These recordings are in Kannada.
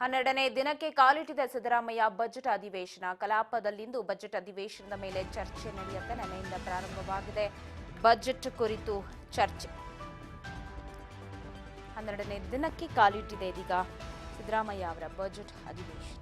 12ನೇ ದಿನಕ್ಕೆ ಕಾಲಿಟ್ಟಿದೆ ಸಿದ್ದರಾಮಯ್ಯ ಬಜೆಟ್ ಅಧಿವೇಶನ. ಕಲಾಪದಲ್ಲಿಂದು ಬಜೆಟ್ ಅಧಿವೇಶನದ ಮೇಲೆ ಚರ್ಚೆ ನಡೆಯುತ್ತೆ. ನಿನ್ನೆಯಿಂದ ಪ್ರಾರಂಭವಾಗಿದೆ ಬಜೆಟ್ ಕುರಿತು ಚರ್ಚೆ. 12ನೇ ದಿನಕ್ಕೆ ಕಾಲಿಟ್ಟಿದೆ ಇದೀಗ ಸಿದ್ದರಾಮಯ್ಯ ಅವರ ಬಜೆಟ್ ಅಧಿವೇಶನ.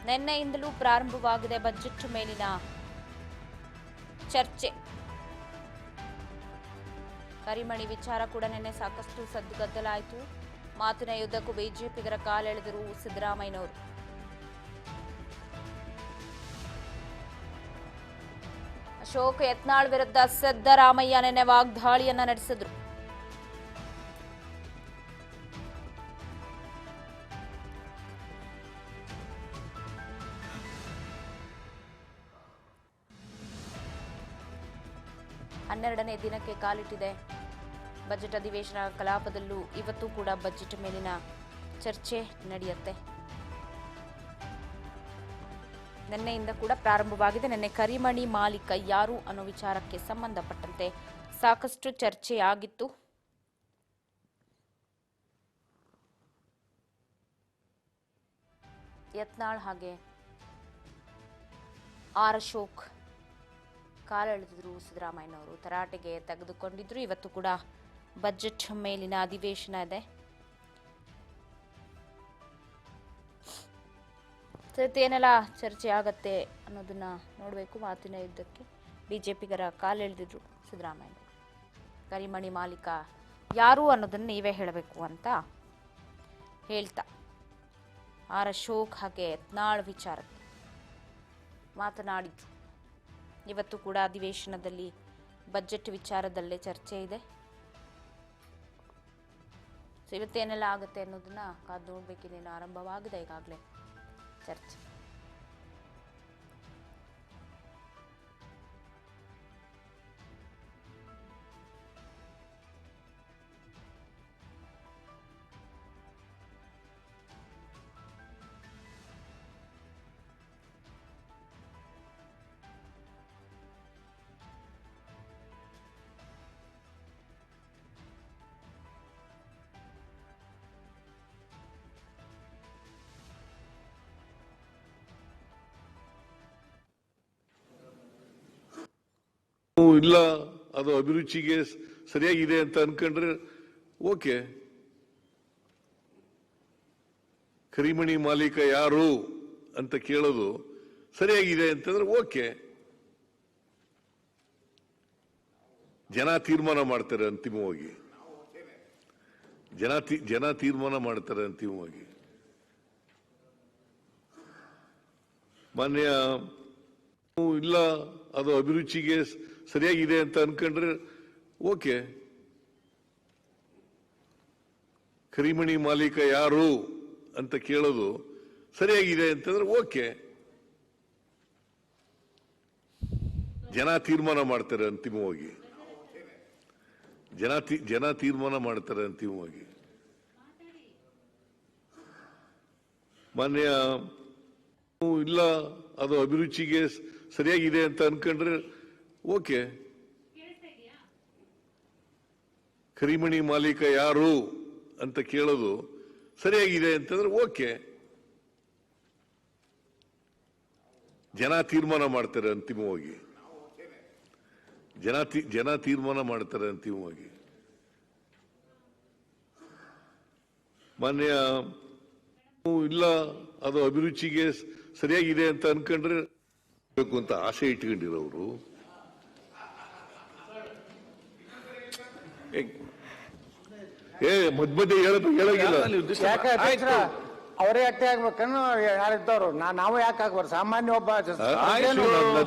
ನಿನ್ನೆಯಿಂದಲೂ ಪ್ರಾರಂಭವಾಗಿದೆ ಬಜೆಟ್ ಮೇಲಿನ ಚರ್ಚೆ. ಕರಿಮಣಿ ವಿಚಾರ ಕೂಡ ನಿನ್ನೆ ಸಾಕಷ್ಟು ಸದ್ದುಗದ್ದಲಾಯಿತು. ಮಾತಿನ ಯುದ್ಧಕ್ಕೂ ಬಿಜೆಪಿಗರ ಕಾಲೆಳೆದರು ಸಿದ್ದರಾಮಯ್ಯನವರು. ಅಶೋಕ್ ಯತ್ನಾಳ್ ವಿರುದ್ಧ ಸಿದ್ದರಾಮಯ್ಯ ನಿನ್ನೆ ವಾಗ್ದಾಳಿಯನ್ನ ನಡೆಸಿದ್ರು. ಹನ್ನೆರಡನೇ ದಿನಕ್ಕೆ ಕಾಲಿಟ್ಟಿದೆ ಬಜೆಟ್ ಅಧಿವೇಶನ. ಕಲಾಪದಲ್ಲೂ ಇವತ್ತು ಕೂಡ ಬಜೆಟ್ ಮೇಲಿನ ಚರ್ಚೆ ನಡೆಯುತ್ತೆ. ನಿನ್ನೆಯಿಂದ ಕೂಡ ಪ್ರಾರಂಭವಾಗಿದೆ. ನಿನ್ನೆ ಕರಿಮಣಿ ಮಾಲೀಕ ಯಾರು ಅನ್ನೋ ವಿಚಾರಕ್ಕೆ ಸಂಬಂಧಪಟ್ಟಂತೆ ಸಾಕಷ್ಟು ಚರ್ಚೆಯಾಗಿತ್ತು. ಯತ್ನಾಳ್ ಹಾಗೆ ಅಶೋಕ್ ಕಾಲೆಳೆದಿದ್ರು ಸಿದ್ದರಾಮಯ್ಯನವರು, ತರಾಟೆಗೆ ತೆಗೆದುಕೊಂಡಿದ್ರು. ಇವತ್ತು ಕೂಡ ಬಜೆಟ್ ಮೇಲಿನ ಅಧಿವೇಶನ ಇದೆ. ಏನೆಲ್ಲ ಚರ್ಚೆ ಆಗತ್ತೆ ಅನ್ನೋದನ್ನ ನೋಡಬೇಕು. ಮಾತಿನ ಯುದ್ಧಕ್ಕೆ ಬಿಜೆಪಿಗರ ಕಾಲೆಳೆದಿದ್ರು ಸಿದ್ದರಾಮಯ್ಯ. ಕರಿಮಣಿ ಮಾಲೀಕ ಯಾರು ಅನ್ನೋದನ್ನ ನೀವೇ ಹೇಳಬೇಕು ಅಂತ ಹೇಳ್ತಾ ಅಶೋಕ್ ಹಾಗೆ ಯತ್ನಾಳ್ ವಿಚಾರಕ್ಕೆ ಮಾತನಾಡಿದ್ರು. ಇವತ್ತು ಕೂಡ ಅಧಿವೇಶನದಲ್ಲಿ ಬಜೆಟ್ ವಿಚಾರದಲ್ಲೇ ಚರ್ಚೆ ಇದೆ. ಇವತ್ತೇನೆಲ್ಲ ಆಗುತ್ತೆ ಅನ್ನೋದನ್ನ ಕಾದು ನೋಡ್ಬೇಕಿದೇನು. ಆರಂಭವಾಗಿದೆ ಈಗಾಗಲೇ ಚರ್ಚೆ. ಇಲ್ಲ, ಅದು ಅಭಿರುಚಿಗೆ ಸರಿಯಾಗಿದೆ ಅಂತ ಅನ್ಕೊಂಡ್ರೆ ಓಕೆ. ಕರಿಮಣಿ ಮಾಲೀಕ ಯಾರು ಅಂತ ಕೇಳೋದು ಸರಿಯಾಗಿದೆ ಅಂತಂದ್ರೆ ಓಕೆ. ಜನ ತೀರ್ಮಾನ ಮಾಡ್ತಾರೆ ಅಂತಿಮವಾಗಿ. ಜನ ತೀರ್ಮಾನ ಮಾಡ್ತಾರೆ ಅಂತಿಮವಾಗಿ. ಮಾನ್ಯ ಇಲ್ಲ, ಅದು ಅಭಿರುಚಿಗೆ ಸರಿಯಾಗಿದೆ ಅಂತ ಅನ್ಕೊಂಡ್ರೆ ಓಕೆ. ಕರಿಮಣಿ ಮಾಲೀಕ ಯಾರು ಅಂತ ಕೇಳೋದು ಸರಿಯಾಗಿದೆ ಅಂತಂದ್ರೆ ಓಕೆ. ಜನ ತೀರ್ಮಾನ ಮಾಡ್ತಾರೆ ಅಂತಿಮವಾಗಿ. ಜನ ತೀರ್ಮಾನ ಮಾಡ್ತಾರೆ ಅಂತಿಮವಾಗಿ. ಮಾನ್ಯ ಇಲ್ಲ, ಅದು ಅಭಿರುಚಿಗೆ ಸರಿಯಾಗಿದೆ ಅಂತ ಅನ್ಕೊಂಡ್ರೆ ಓಕೆ. ಕರಿಮಣಿ ಮಾಲೀಕ ಯಾರು ಅಂತ ಕೇಳೋದು ಸರಿಯಾಗಿದೆ ಅಂತಂದ್ರೆ ಓಕೆ. ಜನ ತೀರ್ಮಾನ ಮಾಡ್ತಾರೆ ಅಂತಿಮವಾಗಿ. ಜನ ತೀರ್ಮಾನ ಮಾಡ್ತಾರೆ ಅಂತಿಮವಾಗಿ. ಮಾನ್ಯ ಇಲ್ಲ, ಅದು ಅಭಿರುಚಿಗೆ ಸರಿಯಾಗಿದೆ ಅಂತ ಅನ್ಕೊಂಡ್ರೆ ಬೇಕು ಅಂತ ಆಸೆ ಇಟ್ಕೊಂಡಿರೋರು ಮಧ್ಯ ಹೇಳೋಗಿಲ್ಲ. ಅವರೇ ಅಟ್ಟೆ ಆಗ್ಬೇಕನ್ನು ಯಾರಿದ್ದವ್ರು ನಾವು ಯಾಕೆ ಆಗ್ಬಾರ್ದು? ಸಾಮಾನ್ಯ ಒಬ್ಬ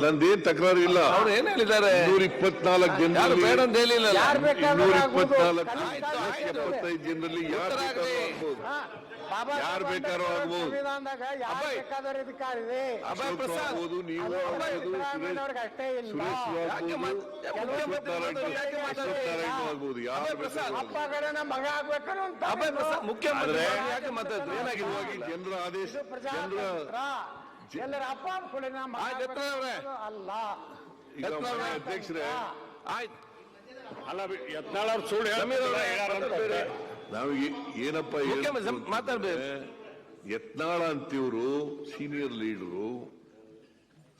ನಂದೇನ್ ತಕರಾರು ಇಲ್ಲ. ಅವ್ರು ಏನ್ ಹೇಳಿದ್ದಾರೆ? 124 ಜನರಲ್ಲಿ 224 75 ಜನರಲ್ಲಿ ಯಾರು ಯಾರು ಬೇಕಾದ್ರೂ ಆಗ್ಬೋದು. ಸಂವಿಧಾನದಾಗ ಯಾರು ಬೇಕಾದವ್ರ ಅಧಿಕಾರ ಇದೆ. ಆಗ್ಬೋದು, ನೀವು ಆಗ್ಬೋದು, ಸಿದ್ದರಾಮಯ್ಯನವ್ರಿಗೆ ಅಷ್ಟೇ ಇಲ್ಲ. ಆಗ್ಬೋದು, ಯಾರು ಬೇಕಾದ್ರೂ ಅಪ್ಪ ಕಡೆ ನಮ್ಮ ಮಗ ಆಗ್ಬೇಕನ್ನೋ ಮುಖ್ಯಮಂತ್ರಿ ಜನರ ಆದೇಶ ಎಲ್ಲರ ಅಪ್ಪ ಕೂಡ ನಮ್ಮ ಅಲ್ಲ. ಈಗ ಅಧ್ಯಕ್ಷರೇ, ಅಲ್ಲ ಯತ್ನಾಳ್ ಅವ್ರು ಸುಳ್ಳು ಹೇಳ್ತಾರೆ. ನಾವು ಏನಪ್ಪ ಮಾತಾಡ್ಬೇಕು. ಯತ್ನಾಳ ಅಂತಿವ್ರು ಸೀನಿಯರ್ ಲೀಡರು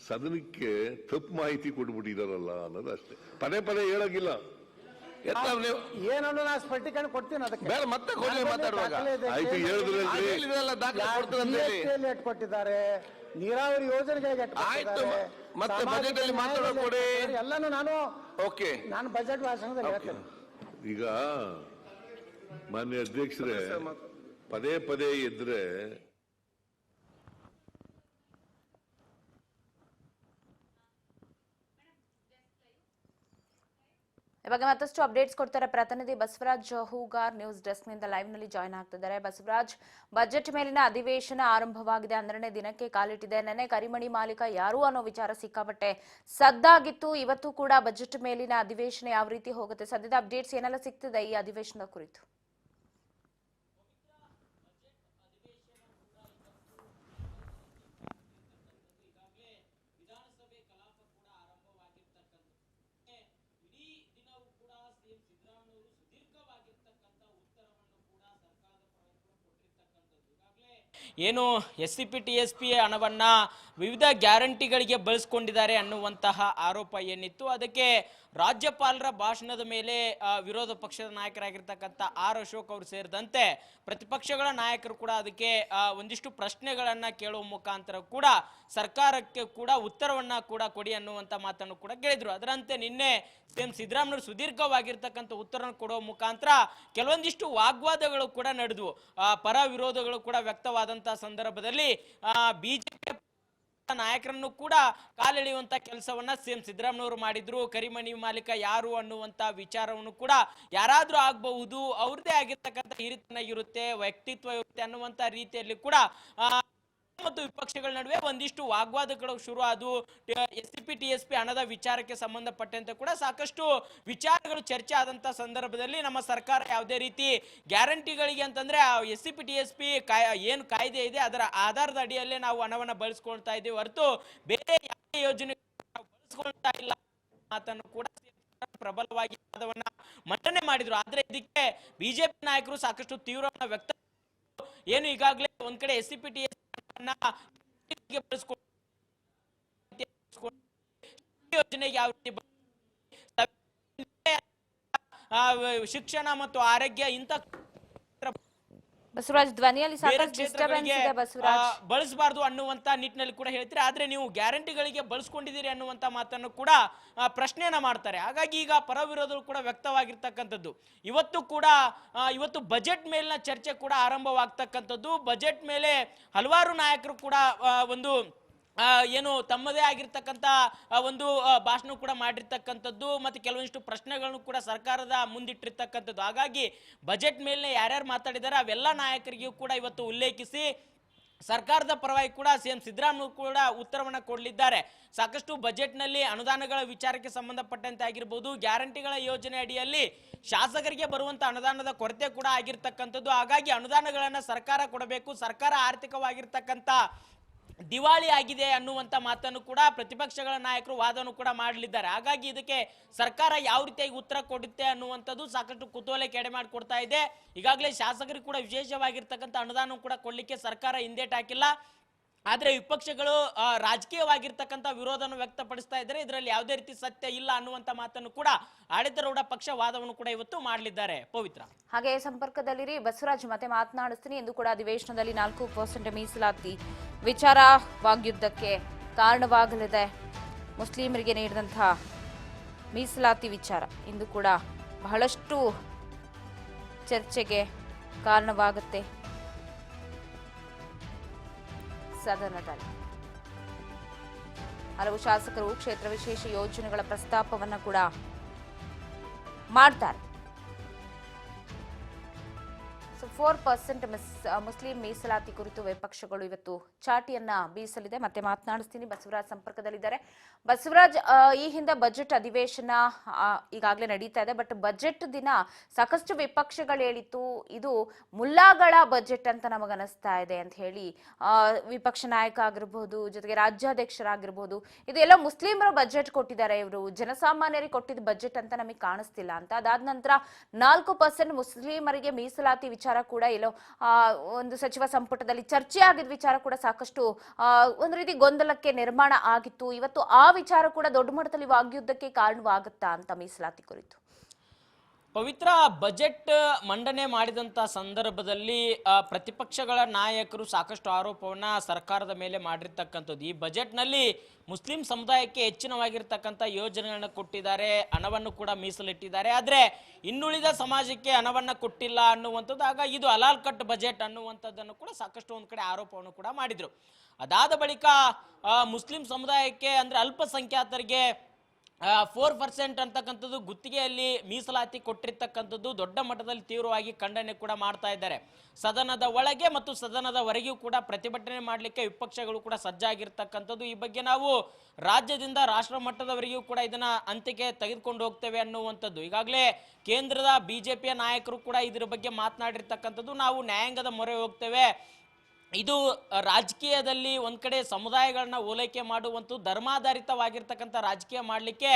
ಸದನಕ್ಕೆ ತಪ್ಪು ಮಾಹಿತಿ ಕೊಟ್ಬಿಟ್ಟಿದಾರಲ್ಲ ಅನ್ನೋದು ಅಷ್ಟೇ. ಪದೇ ಪದೇ ಹೇಳೋಗಿಲ್ಲ. ಏನನ್ನು ನಾ ಸ್ಪಷ್ಟೀಕರಣ ಕೊಡ್ತೀನಿ ಅದಕ್ಕೆ. ಬೇಡ ಮತ್ತೆ ಕೊಡ್ಲಿ ಮಾತಾಡುವಾಗ. ಆಯ್ತು ಹೇಳಿದ್ರಲ್ರಿ ಕೊಟ್ಟಿದ್ದಾರೆ, ನೀರಾವರಿ ಯೋಜನೆಗಳಿಗೆ ಆಯ್ತು, ಮತ್ತೆ ಬಜೆಟ್ ಅಲ್ಲಿ ಮಾತಾಡೋದು ಕೊಡಿ ಎಲ್ಲಾನು ನಾನು ಓಕೆ. ನಾನು ಬಜೆಟ್ ಭಾಷಣದಲ್ಲಿ ಹೇಳ್ತೇನೆ. ಈಗ ಮಾನ್ಯ ಅಧ್ಯಕ್ಷರೇ, ಪದೇ ಪದೇ ಇದ್ರೆ ಇವಾಗ ಮತ್ತಷ್ಟು ಅಪ್ಡೇಟ್ಸ್ ಕೊಡ್ತಾರೆ ಪ್ರತಿನಿಧಿ ಬಸವರಾಜ್ ಹೂಗಾರ್ ನ್ಯೂಸ್ ಡೆಸ್ಕ್ ನಿಂದ ಲೈವ್ ನಲ್ಲಿ ಜಾಯ್ನ್ ಆಗ್ತಿದ್ದಾರೆ. ಬಸವರಾಜ್, ಬಜೆಟ್ ಮೇಲಿನ ಅಧಿವೇಶನ ಆರಂಭವಾಗಿದೆ, 12ನೇ ದಿನಕ್ಕೆ ಕಾಲಿಟ್ಟಿದೆ. ನೆನೆ ಕರಿಮಣಿ ಮಾಲೀಕ ಯಾರು ಅನ್ನೋ ವಿಚಾರ ಸಿಕ್ಕಾಪಟ್ಟೆ ಸದ್ದಾಗಿತ್ತು. ಇವತ್ತು ಕೂಡ ಬಜೆಟ್ ಮೇಲಿನ ಅಧಿವೇಶನ ಯಾವ ರೀತಿ ಹೋಗುತ್ತೆ, ಸದ್ಯದ ಅಪ್ಡೇಟ್ಸ್ ಏನೆಲ್ಲ ಸಿಗ್ತಿದೆ ಈ ಅಧಿವೇಶನದ ಕುರಿತು? ಏನು SCP TSP ಹಣವನ್ನು ವಿವಿಧ ಗ್ಯಾರಂಟಿಗಳಿಗೆ ಬಳಸಿಕೊಂಡಿದ್ದಾರೆ ಅನ್ನುವಂತಹ ಆರೋಪ ಏನಿತ್ತು, ಅದಕ್ಕೆ ರಾಜ್ಯಪಾಲರ ಭಾಷಣದ ಮೇಲೆ ವಿರೋಧ ಪಕ್ಷದ ನಾಯಕರಾಗಿರ್ತಕ್ಕಂಥ ಆರ್ ಅಶೋಕ್ ಅವರು ಸೇರಿದಂತೆ ಪ್ರತಿಪಕ್ಷಗಳ ನಾಯಕರು ಕೂಡ ಅದಕ್ಕೆ ಒಂದಿಷ್ಟು ಪ್ರಶ್ನೆಗಳನ್ನು ಕೇಳುವ ಮುಖಾಂತರ ಕೂಡ ಸರ್ಕಾರಕ್ಕೆ ಕೂಡ ಉತ್ತರವನ್ನು ಕೂಡ ಕೊಡಿ ಅನ್ನುವಂಥ ಮಾತನ್ನು ಕೂಡ ಕೇಳಿದ್ರು. ಅದರಂತೆ ನಿನ್ನೆ CM ಸಿದ್ದರಾಮಯ್ಯವರು ಸುದೀರ್ಘವಾಗಿರ್ತಕ್ಕಂಥ ಉತ್ತರವನ್ನು ಕೊಡುವ ಮುಖಾಂತರ ಕೆಲವೊಂದಿಷ್ಟು ವಾಗ್ವಾದಗಳು ಕೂಡ ನಡೆದವು. ಪರ ವಿರೋಧಗಳು ಕೂಡ ವ್ಯಕ್ತವಾದಂತಹ ಸಂದರ್ಭದಲ್ಲಿ ಬಿಜೆಪಿ ನಾಯಕರನ್ನು ಕೂಡ ಕಾಲೆಳೆಯುವಂತ ಕೆಲಸವನ್ನ CM ಸಿದ್ದರಾಮಯ್ಯವರು ಮಾಡಿದ್ರು. ಕರಿಮಣಿ ಮಾಲೀಕ ಯಾರು ಅನ್ನುವಂತ ವಿಚಾರವನ್ನು ಕೂಡ ಯಾರಾದ್ರೂ ಆಗಬಹುದು, ಅವ್ರದೇ ಆಗಿರ್ತಕ್ಕಂಥ ಹಿರಿತನ ಇರುತ್ತೆ, ವ್ಯಕ್ತಿತ್ವ ಇರುತ್ತೆ ಅನ್ನುವಂತ ರೀತಿಯಲ್ಲಿ ಕೂಡ ಮತ್ತು ವಿಪಕ್ಷಗಳ ನಡುವೆ ಒಂದಿಷ್ಟು ವಾಗ್ವಾದಗಳು ಶುರು ಆದವು. SCP TSP ಹಣದ ವಿಚಾರಕ್ಕೆ ಸಂಬಂಧಪಟ್ಟಂತೆ ಕೂಡ ಸಾಕಷ್ಟು ವಿಚಾರಗಳು ಚರ್ಚೆ ಆದಂತ ಸಂದರ್ಭದಲ್ಲಿ ನಮ್ಮ ಸರ್ಕಾರ ಯಾವುದೇ ರೀತಿ ಗ್ಯಾರಂಟಿಗಳಿಗೆ ಅಂತಂದ್ರೆ SCP TSP ಏನು ಕಾಯ್ದೆ ಇದೆ ಅದರ ಆಧಾರದ ಅಡಿಯಲ್ಲೇ ನಾವು ಹಣವನ್ನು ಬಳಸ್ಕೊಳ್ತಾ ಇದ್ದೀವಿ ಹೊರತು ಬೇರೆ ಯಾವುದೇ ಯೋಜನೆ ಬಳಸ್ಕೊಳ್ತಾ ಇಲ್ಲ ಮಾತನ್ನು ಕೂಡ ಪ್ರಬಲವಾಗಿ ವಾದವನ್ನ ಮಂಡನೆ ಮಾಡಿದ್ರು. ಆದ್ರೆ ಇದಕ್ಕೆ ಬಿಜೆಪಿ ನಾಯಕರು ಸಾಕಷ್ಟು ತೀವ್ರವನ್ನ ವ್ಯಕ್ತ ಏನು ಈಗಾಗಲೇ ಒಂದ್ ಕಡೆ SCP TSP ಯೋಜನೆಗೆ ಯಾವ ರೀತಿ ಶಿಕ್ಷಣ ಮತ್ತು ಆರೋಗ್ಯ ಇಂತ ಬಸವರಾಜ್ ಧ್ವನಿಯಲ್ಲಿ ಸಾಕಷ್ಟು ಡಿಸ್ಟರ್ಬೆನ್ಸ್ ಇದೆ ಬಸವರಾಜ್. ಬಳಸಬಾರದು ಅನ್ನುವಂತ ನಿಟ್ಟಿನಲ್ಲಿ ಕೂಡ ಹೇಳ್ತೀರಿ, ಆದ್ರೆ ನೀವು ಗ್ಯಾರಂಟಿಗಳಿಗೆ ಬಳಸ್ಕೊಂಡಿದ್ದೀರಿ ಅನ್ನುವಂತ ಮಾತನ್ನು ಕೂಡ ಪ್ರಶ್ನೆಯನ್ನ ಮಾಡ್ತಾರೆ. ಹಾಗಾಗಿ ಈಗ ಪರ ವಿರೋಧಗಳು ಕೂಡ ವ್ಯಕ್ತವಾಗಿರ್ತಕ್ಕಂಥದ್ದು. ಇವತ್ತು ಬಜೆಟ್ ಮೇಲಿನ ಚರ್ಚೆ ಕೂಡ ಆರಂಭವಾಗ್ತಕ್ಕಂಥದ್ದು. ಬಜೆಟ್ ಮೇಲೆ ಹಲವಾರು ನಾಯಕರು ಕೂಡ ಒಂದು ಏನು ತಮ್ಮದೇ ಆಗಿರ್ತಕ್ಕಂಥ ಒಂದು ಭಾಷಣ ಕೂಡ ಮಾಡಿರ್ತಕ್ಕಂಥದ್ದು ಮತ್ತು ಕೆಲವೊಂದಿಷ್ಟು ಪ್ರಶ್ನೆಗಳನ್ನು ಕೂಡ ಸರ್ಕಾರದ ಮುಂದಿಟ್ಟಿರ್ತಕ್ಕಂಥದ್ದು. ಹಾಗಾಗಿ ಬಜೆಟ್ ಮೇಲೆ ಯಾರ್ಯಾರು ಮಾತಾಡಿದ್ದಾರೆ ಅವೆಲ್ಲ ನಾಯಕರಿಗೂ ಕೂಡ ಇವತ್ತು ಉಲ್ಲೇಖಿಸಿ ಸರ್ಕಾರದ ಪರವಾಗಿ ಕೂಡ CM ಸಿದ್ದರಾಮಯ್ಯ ಕೂಡ ಉತ್ತರವನ್ನು ಕೊಡಲಿದ್ದಾರೆ. ಸಾಕಷ್ಟು ಬಜೆಟ್ನಲ್ಲಿ ಅನುದಾನಗಳ ವಿಚಾರಕ್ಕೆ ಸಂಬಂಧಪಟ್ಟಂತೆ ಆಗಿರ್ಬೋದು, ಗ್ಯಾರಂಟಿಗಳ ಯೋಜನೆ ಅಡಿಯಲ್ಲಿ ಶಾಸಕರಿಗೆ ಬರುವಂತ ಅನುದಾನದ ಕೊರತೆ ಕೂಡ ಆಗಿರ್ತಕ್ಕಂಥದ್ದು. ಹಾಗಾಗಿ ಅನುದಾನಗಳನ್ನು ಸರ್ಕಾರ ಕೊಡಬೇಕು, ಸರ್ಕಾರ ಆರ್ಥಿಕವಾಗಿರ್ತಕ್ಕಂಥ ದಿವಾಳಿ ಆಗಿದೆ ಅನ್ನುವಂತ ಮಾತನ್ನು ಕೂಡ ಪ್ರತಿಪಕ್ಷಗಳ ನಾಯಕರು ವಾದವನ್ನು ಕೂಡ ಮಾಡಲಿದ್ದಾರೆ. ಹಾಗಾಗಿ ಇದಕ್ಕೆ ಸರ್ಕಾರ ಯಾವ ರೀತಿಯಾಗಿ ಉತ್ತರ ಕೊಡುತ್ತೆ ಅನ್ನುವಂಥದ್ದು ಸಾಕಷ್ಟು ಕುತೂಹಲ ಕೆಡೆ ಮಾಡಿಕೊಡ್ತಾ ಇದೆ. ಈಗಾಗಲೇ ಶಾಸಕರಿಗೆ ಕೂಡ ವಿಶೇಷವಾಗಿರ್ತಕ್ಕಂಥ ಅನುದಾನ ಕೂಡ ಕೊಡ್ಲಿಕ್ಕೆ ಸರ್ಕಾರ ಹಿಂದೇಟು ಹಾಕಿಲ್ಲ. ಆದ್ರೆ ವಿಪಕ್ಷಗಳು ರಾಜಕೀಯವಾಗಿರ್ತಕ್ಕಂಥ ವಿರೋಧವನ್ನು ವ್ಯಕ್ತಪಡಿಸ್ತಾ ಇದ್ದಾರೆ. ಇದರಲ್ಲಿ ಯಾವುದೇ ರೀತಿ ಸತ್ಯ ಇಲ್ಲ ಅನ್ನುವಂತ ಮಾತನ್ನು ಕೂಡ ಆಡಳಿತಾರೂಢ ಪಕ್ಷ ವಾದವನ್ನು ಕೂಡ ಇವತ್ತು ಮಾಡಲಿದ್ದಾರೆ. ಪವಿತ್ರ ಹಾಗೆ ಸಂಪರ್ಕದಲ್ಲಿರಿ ಬಸವರಾಜ್, ಮತ್ತೆ ಮಾತನಾಡಿಸ್ತೀನಿ. ಎಂದು ಕೂಡ ಅಧಿವೇಶನದಲ್ಲಿ 4% ಮೀಸಲಾತಿ ವಿಚಾರ ವಾಗ್ಯುದ್ಧಕ್ಕೆ ಕಾರಣವಾಗಲಿದೆ. ಮುಸ್ಲಿಮರಿಗೆ ನೀಡಿದಂತಹ ಮೀಸಲಾತಿ ವಿಚಾರ ಇಂದು ಕೂಡ ಬಹಳಷ್ಟು ಚರ್ಚೆಗೆ ಕಾರಣವಾಗುತ್ತೆ ಸದನದಲ್ಲಿ. ಹಲವು ಶಾಸಕರು ಕ್ಷೇತ್ರ ವಿಶೇಷ ಯೋಜನೆಗಳ ಪ್ರಸ್ತಾಪವನ್ನು ಕೂಡ ಮಾಡ್ತಾರೆ. 4% ಮುಸ್ಲಿಂ ಮೀಸಲಾತಿ ಕುರಿತು ವಿಪಕ್ಷಗಳು ಇವತ್ತು ಚಾಟಿಯನ್ನ ಬೀಸಲಿದೆ. ಮತ್ತೆ ಮಾತನಾಡಿಸ್ತೀನಿ, ಬಸವರಾಜ್ ಸಂಪರ್ಕದಲ್ಲಿದ್ದಾರೆ. ಬಸವರಾಜ್, ಈ ಹಿಂದೆ ಬಜೆಟ್ ಅಧಿವೇಶನ ಈಗಾಗಲೇ ನಡೀತಾ ಇದೆ. ಬಟ್ ಬಜೆಟ್ ದಿನ ಸಾಕಷ್ಟು ವಿಪಕ್ಷಗಳು ಹೇಳಿತ್ತು ಇದು ಮುಲ್ಲಾಗಳ ಬಜೆಟ್ ಅಂತ ನಮಗನಿಸ್ತಾ ಇದೆ ಅಂತ ಹೇಳಿ. ವಿಪಕ್ಷ ನಾಯಕ ಆಗಿರಬಹುದು, ಜೊತೆಗೆ ರಾಜ್ಯಾಧ್ಯಕ್ಷರಾಗಿರ್ಬೋದು, ಇದೆಲ್ಲ ಮುಸ್ಲಿಮರ ಬಜೆಟ್ ಕೊಟ್ಟಿದ್ದಾರೆ, ಇವರು ಜನಸಾಮಾನ್ಯರಿಗೆ ಕೊಟ್ಟಿದ್ದ ಬಜೆಟ್ ಅಂತ ನಮಗೆ ಕಾಣಿಸ್ತಿಲ್ಲ ಅಂತ. ಅದಾದ ನಂತರ 4% ಮುಸ್ಲಿಮರಿಗೆ ಮೀಸಲಾತಿ ವಿಚಾರ ಕೂಡ ಎಲ್ಲೋ ಒಂದು ಸಚಿವ ಸಂಪುಟದಲ್ಲಿ ಚರ್ಚೆ ಆಗಿದ್ದ ವಿಚಾರ ಕೂಡ ಸಾಕಷ್ಟು ಒಂದು ರೀತಿ ಗೊಂದಲಕ್ಕೆ ನಿರ್ಮಾಣ ಆಗಿತ್ತು. ಇವತ್ತು ಆ ವಿಚಾರ ಕೂಡ ದೊಡ್ಡ ಮಟ್ಟದಲ್ಲಿ ವಾಗ್ಯುದ್ಧಕ್ಕೆ ಕಾರಣವಾಗುತ್ತಾ ಅಂತ ಮೀಸಲಾತಿ ಕುರಿತು? ಪವಿತ್ರ, ಬಜೆಟ್ ಮಂಡನೆ ಮಾಡಿದಂಥ ಸಂದರ್ಭದಲ್ಲಿ ಪ್ರತಿಪಕ್ಷಗಳ ನಾಯಕರು ಸಾಕಷ್ಟು ಆರೋಪವನ್ನ ಸರ್ಕಾರದ ಮೇಲೆ ಮಾಡಿರ್ತಕ್ಕಂಥದ್ದು. ಈ ಬಜೆಟ್ನಲ್ಲಿ ಮುಸ್ಲಿಂ ಸಮುದಾಯಕ್ಕೆ ಹೆಚ್ಚಿನವಾಗಿರ್ತಕ್ಕಂಥ ಯೋಜನೆಗಳನ್ನ ಕೊಟ್ಟಿದ್ದಾರೆ, ಹಣವನ್ನು ಕೂಡ ಮೀಸಲಿಟ್ಟಿದ್ದಾರೆ. ಆದರೆ ಇನ್ನುಳಿದ ಸಮಾಜಕ್ಕೆ ಹಣವನ್ನ ಕೊಟ್ಟಿಲ್ಲ ಅನ್ನುವಂಥದ್ದು, ಹಾಗಾಗಿ ಇದು ಹಲಾಲ್ ಕಟ್ ಬಜೆಟ್ ಅನ್ನುವಂಥದ್ದನ್ನು ಕೂಡ ಸಾಕಷ್ಟು ಒಂದು ಕಡೆ ಆರೋಪವನ್ನು ಕೂಡ ಮಾಡಿದ್ರು. ಅದಾದ ಬಳಿಕ ಮುಸ್ಲಿಂ ಸಮುದಾಯಕ್ಕೆ ಅಂದ್ರೆ ಅಲ್ಪಸಂಖ್ಯಾತರಿಗೆ 4% ಅಂತಕ್ಕಂಥದ್ದು ಗುತ್ತಿಗೆಯಲ್ಲಿ ಮೀಸಲಾತಿ ಕೊಟ್ಟಿರ್ತಕ್ಕಂಥದ್ದು ದೊಡ್ಡ ಮಟ್ಟದಲ್ಲಿ ತೀವ್ರವಾಗಿ ಖಂಡನೆ ಕೂಡ ಮಾಡ್ತಾ ಇದ್ದಾರೆ. ಸದನದ ಒಳಗೆ ಮತ್ತು ಸದನದ ಹೊರಗೆಯೂ ಕೂಡ ಪ್ರತಿಭಟನೆ ಮಾಡಲಿಕ್ಕೆ ವಿಪಕ್ಷಗಳು ಕೂಡ ಸಜ್ಜಾಗಿರ್ತಕ್ಕಂಥದ್ದು. ಈ ಬಗ್ಗೆ ನಾವು ರಾಜ್ಯದಿಂದ ರಾಷ್ಟ್ರ ಮಟ್ಟದವರೆಗೂ ಕೂಡ ಇದನ್ನ ಅಂತ್ಯಕ್ಕೆ ತೆಗೆದುಕೊಂಡು ಹೋಗ್ತೇವೆ ಅನ್ನುವಂಥದ್ದು. ಈಗಾಗಲೇ ಕೇಂದ್ರದ ಬಿಜೆಪಿಯ ನಾಯಕರು ಕೂಡ ಇದರ ಬಗ್ಗೆ ಮಾತನಾಡಿರ್ತಕ್ಕಂಥದ್ದು. ನಾವು ನ್ಯಾಯಾಂಗದ ಮೊರೆ ಹೋಗ್ತೇವೆ, ಇದು ರಾಜಕೀಯದಲ್ಲಿ ಒಂದ್ ಕಡೆ ಸಮುದಾಯಗಳನ್ನ ಓಲೈಕೆ ಮಾಡುವಂಥದ್ದು, ಧರ್ಮಾಧಾರಿತವಾಗಿರ್ತಕ್ಕಂಥ ರಾಜಕೀಯ ಮಾಡಲಿಕ್ಕೆ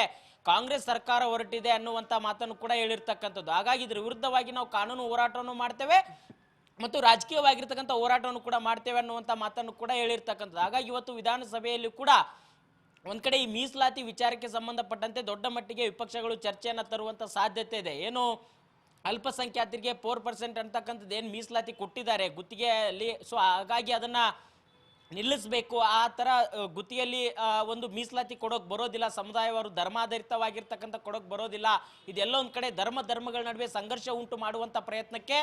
ಕಾಂಗ್ರೆಸ್ ಸರ್ಕಾರ ಹೊರಟಿದೆ ಅನ್ನುವಂಥ ಮಾತನ್ನು ಕೂಡ ಹೇಳಿರ್ತಕ್ಕಂಥದ್ದು. ಹಾಗಾಗಿ ಇದ್ರ ವಿರುದ್ಧವಾಗಿ ನಾವು ಕಾನೂನು ಹೋರಾಟವನ್ನು ಮಾಡ್ತೇವೆ ಮತ್ತು ರಾಜಕೀಯವಾಗಿರ್ತಕ್ಕಂಥ ಹೋರಾಟವನ್ನು ಕೂಡ ಮಾಡ್ತೇವೆ ಅನ್ನುವಂಥ ಮಾತನ್ನು ಕೂಡ ಹೇಳಿರ್ತಕ್ಕಂಥದ್ದು. ಹಾಗಾಗಿ ಇವತ್ತು ವಿಧಾನಸಭೆಯಲ್ಲಿ ಕೂಡ ಒಂದ್ ಕಡೆ ಈ ಮೀಸಲಾತಿ ವಿಚಾರಕ್ಕೆ ಸಂಬಂಧಪಟ್ಟಂತೆ ದೊಡ್ಡ ಮಟ್ಟಿಗೆ ವಿಪಕ್ಷಗಳು ಚರ್ಚೆಯನ್ನ ತರುವಂತ ಸಾಧ್ಯತೆ ಇದೆ. ಏನು ಅಲ್ಪಸಂಖ್ಯಾತರಿಗೆ 4% ಅಂತಕ್ಕಂಥದ್ದು ಏನು ಮೀಸಲಾತಿ ಕೊಟ್ಟಿದ್ದಾರೆ ಗುತ್ತಿಗೆಯಲ್ಲಿ, ಸೊ ಹಾಗಾಗಿ ಅದನ್ನ ನಿಲ್ಲಿಸಬೇಕು. ಆ ತರ ಗುತ್ತಿಗೆಯಲ್ಲಿ ಒಂದು ಮೀಸಲಾತಿ ಕೊಡೋಕ್ ಬರೋದಿಲ್ಲ, ಸಮುದಾಯವರು ಧರ್ಮಾಧಾರಿತವಾಗಿರ್ತಕ್ಕಂಥ ಕೊಡೋಕ್ ಬರೋದಿಲ್ಲ. ಇದೆಲ್ಲ ಒಂದ್ ಕಡೆ ಧರ್ಮಗಳ ನಡುವೆ ಸಂಘರ್ಷ ಉಂಟು ಮಾಡುವಂತ ಪ್ರಯತ್ನಕ್ಕೆ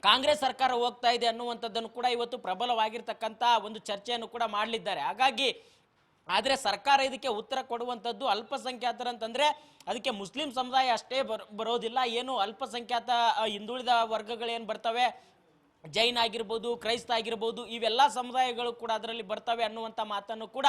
ಕಾಂಗ್ರೆಸ್ ಸರ್ಕಾರ ಹೋಗ್ತಾ ಇದೆ ಅನ್ನುವಂಥದ್ದನ್ನು ಕೂಡ ಇವತ್ತು ಪ್ರಬಲವಾಗಿರ್ತಕ್ಕಂಥ ಒಂದು ಚರ್ಚೆಯನ್ನು ಕೂಡ ಮಾಡಲಿದ್ದಾರೆ. ಹಾಗಾಗಿ ಆದರೆ ಸರ್ಕಾರ ಇದಕ್ಕೆ ಉತ್ತರ ಕೊಡುವಂಥದ್ದು ಅಲ್ಪಸಂಖ್ಯಾತರಂತಂದ್ರೆ ಅದಕ್ಕೆ ಮುಸ್ಲಿಂ ಸಮುದಾಯ ಅಷ್ಟೇ ಬರೋದಿಲ್ಲ, ಏನು ಅಲ್ಪಸಂಖ್ಯಾತ ಹಿಂದುಳಿದ ವರ್ಗಗಳೇನು ಬರ್ತವೆ, ಜೈನ್ ಆಗಿರ್ಬೋದು, ಕ್ರೈಸ್ತ ಆಗಿರ್ಬೋದು, ಇವೆಲ್ಲ ಸಮುದಾಯಗಳು ಕೂಡ ಅದರಲ್ಲಿ ಬರ್ತವೆ ಅನ್ನುವಂಥ ಮಾತನ್ನು ಕೂಡ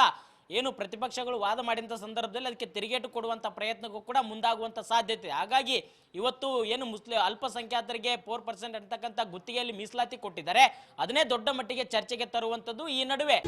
ಏನು ಪ್ರತಿಪಕ್ಷಗಳು ವಾದ ಮಾಡಿದಂಥ ಸಂದರ್ಭದಲ್ಲಿ ಅದಕ್ಕೆ ತಿರುಗೇಟು ಕೊಡುವಂಥ ಪ್ರಯತ್ನಕ್ಕೂ ಕೂಡ ಮುಂದಾಗುವಂಥ ಸಾಧ್ಯತೆ. ಹಾಗಾಗಿ ಇವತ್ತು ಏನು ಅಲ್ಪಸಂಖ್ಯಾತರಿಗೆ 4% ಅಂತಕ್ಕಂಥ ಗುತ್ತಿಗೆಯಲ್ಲಿ ಮೀಸಲಾತಿ ಕೊಟ್ಟಿದ್ದಾರೆ, ಅದನ್ನೇ ದೊಡ್ಡ ಮಟ್ಟಿಗೆ ಚರ್ಚೆಗೆ ತರುವಂಥದ್ದು. ಈ ನಡುವೆ